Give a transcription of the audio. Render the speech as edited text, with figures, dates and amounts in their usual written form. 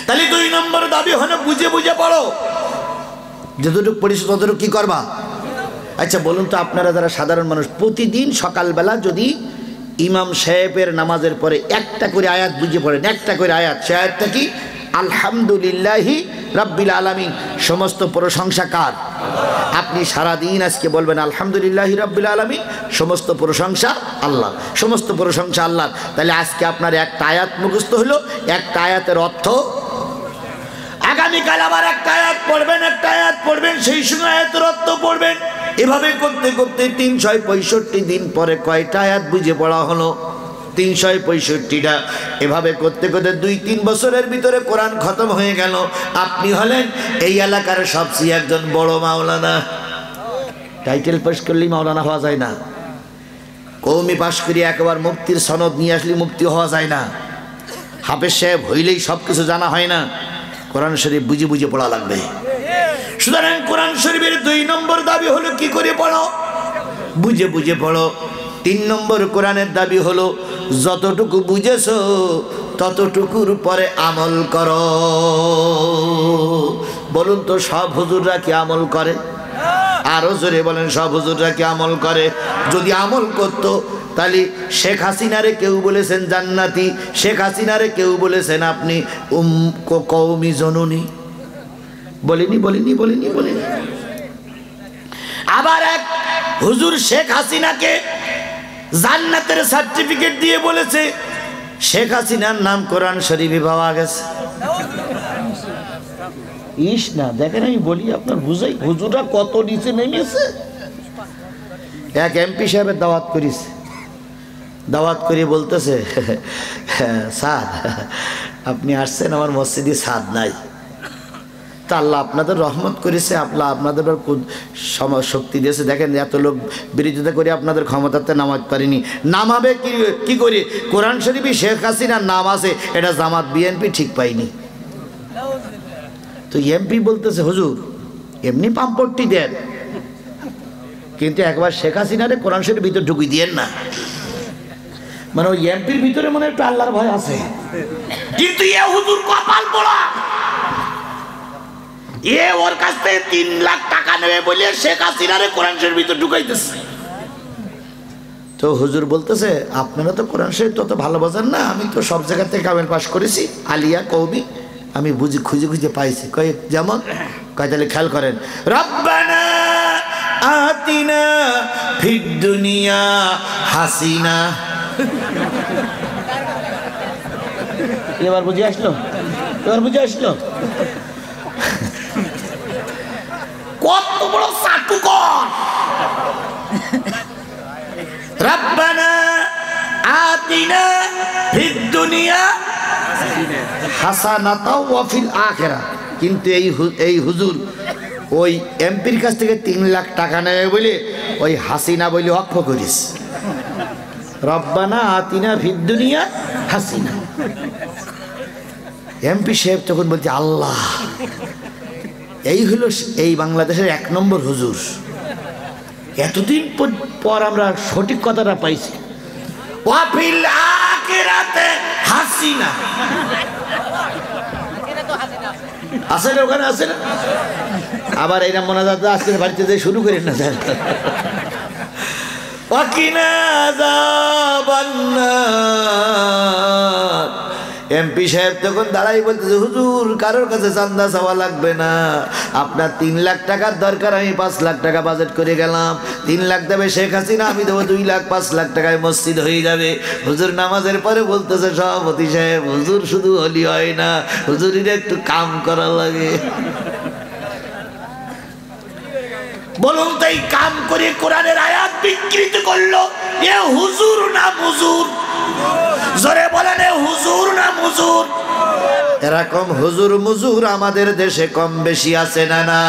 তাহলে 2 নম্বর দাবি হলো বুঝে বুঝে পড়ো, যতটুকু পড়িস ততটুকু কি করবা। আচ্ছা বলুন তো, আপনারা যারা সাধারণ মানুষ, প্রতিদিন সকালবেলা যদি ইমাম সাহেবের নামাজের পরে একটা করে আয়াত বুঝে পড়েন, একটা করে আয়াত, সে আয়াতটা কি? আলহামদুলিল্লাহি রাব্বিল আলামিন, সমস্ত প্রশংসা কার? আপনি সারাদিন আজকে বলবেন আলহামদুলিল্লাহি রাব্বিল আলামিন, সমস্ত প্রশংসা আল্লাহ, সমস্ত প্রশংসা আল্লাহ। তাহলে আজকে আপনার একটা আয়াত মুখস্থ হলো, একটা আয়াতের অর্থ, আগামীকাল আবার একটা আয়াত পড়বেন, একটা আয়াত পড়বেন, সেই সময় আয়াতের অর্থ পড়বেন। এভাবে করতে করতে 365 দিন পরে কয়টা আয়াত বুঝে পড়া হলো? 365টা। এভাবে করতে করতে 2-3 বছরের ভিতরে কোরআন খতম হয়ে গেল। আপনি হলেন এই এলাকার সবচেয়ে একজন বড় মাওলানা। টাইটেল পাস করলেই মাওলানা হওয়া যায় না, কওমি পাস করিয়ে একবার মুফতির সনদ নিয়ে আসলে মুফতি হওয়া যায় না, হাফেজ সাহেব হইলেই সব কিছু জানা হয় না। কোরআন শরীফ বুঝে বুঝে পড়া লাগবে। সুতরাং কোরআন শরীফের 2 নম্বর দাবি হলো কি করে পড়ো? বুঝে বুঝে পড়ো। 3 নম্বর কোরআনের দাবি হলো যতটুকু বুঝেছো ততটুকুর পরে আমল করো। বলুন তো, সব হুজুররা কি আমল করে? আরো জোরে বলেন, সব হুজুররা কি আমল করে? যদি আমল করতো তাহলে শেখ হাসিনারে কেউ বলেছেন জান্নাতি, শেখ হাসিনারে কেউ বলেছেন আপনি কওমি জননী, বলিনি বলিনি বলিনি বলিনি। আবার এক হুজুর শেখ হাসিনাকে জান্নাতের সার্টিফিকেট দিয়ে বলেছে শেখ হাসিনার নাম কোরআন শরীফে পাওয়া গেছে। ইস না, দেখেন আমি বলি আপনার বুঝাই, হুজুররা কত নিচে নেমেছে। এক এমপি সাহেবের দাওয়াত করিস, দাওয়াত করে বলতেছে স্যার আপনি আসছেন, আমার মসজিদে ছাদ নাই, তা আল্লাহ আপনাদের রহমত করেছে, আল্লাহ আপনাদের শক্তি দিয়েছে, দেখেন এত লোক বিরোধিতা করে আপনাদের ক্ষমতাতে নামাতে পারিনি, নামাবে কি করে? কোরআন শরীফে শেখ হাসিনার নাম আছে, এটা জামাত বিএনপি ঠিক পাইনি। তো এমপি বলতেছে হুজুর এমনি পাম্পট্টি দেন, কিন্তু একবার শেখ হাসিনারে কোরআন শরীফের ভিতর ঢুকিয়ে দিয়েন না। মানে ওই এমপির ভিতরে মনে একটা আল্লাহর ভয় আছে, কিন্তু এ হুজুর কপাল পোড়া, এ ওর কাছ থেকে 3 লাখ টাকা নেবে বলে শেখ হাসিনারে কোরআন শরীফের ভিতর ঢুকাইতেছে। তো হুজুর বলতেছে আপনারা তো কোরআন শরীফ তত ভালো বোঝেন না, আমি তো সব জায়গা থেকে কামেল পাস করেছি, আলিয়া কওমি, আমি বুঝি খুঁজে খুঁজে পাইছি। কয় যেমন? কয় তাহলে খেয়াল করেন, রব্বানা আতিনা ফিদ দুনিয়া হাসিনা। এবার বুঝে আসলো? এবার বুঝে আসলো? কত বড় চাটুকর! রব্বানা আতিনা ফিদ দুনিয়া হাসানাতাও ওয়া ফিল আখিরাহ। কিন্তু এই হুজুর ওই এমপির কাছ থেকে 3 লাখ টাকা নেবে বলে ওই হাসিনা বলে অক্ষ করিস, রব্বানা আতিনা ফিদ দুনিয়া হাসিনা। এমপি সাহেব তখন বলছে আল্লাহ, এই হলো এই বাংলাদেশের 1 নম্বর হুজুর। এতদিন পর আমরা সঠিক কথাটা পাইছি, ওয়া ফিল আখিরাতে হাসিনা। আছে না ওখানে? আছে না? আবার এইরকম মোনাজাত আজকে বাড়িতে যে শুরু করেন না স্যার, ওয়াকিনা আযাবান্নার। এমপি সাহেব তখন দাঁড়াই বলতেছে হুজুর কারোর কাছে চান্দা চাওয়া লাগবে না, আপনার 3 লাখ টাকার দরকার, আমি 5 লাখ টাকা বাজেট করে গেলাম, 3 লাখ দেবে শেখ হাসিনা, আমি দেবো 2 লাখ, 5 লাখ টাকায় মসজিদ হয়ে যাবে। হুজুর নামাজের পরে বলতেছে সভাপতি সাহেব হুজুর শুধু হলি হয় না, হুজুরের একটু কাম করা লাগে। বলুন তো, এই কাম করে কোরআনের আয়াত বিকৃত করলো এ হুজুর না মুজুর? জোরে বলেন, এ হুজুর না মুজুর? এরকম হুজুর মুজুর আমাদের দেশে কম বেশি আছে না? না।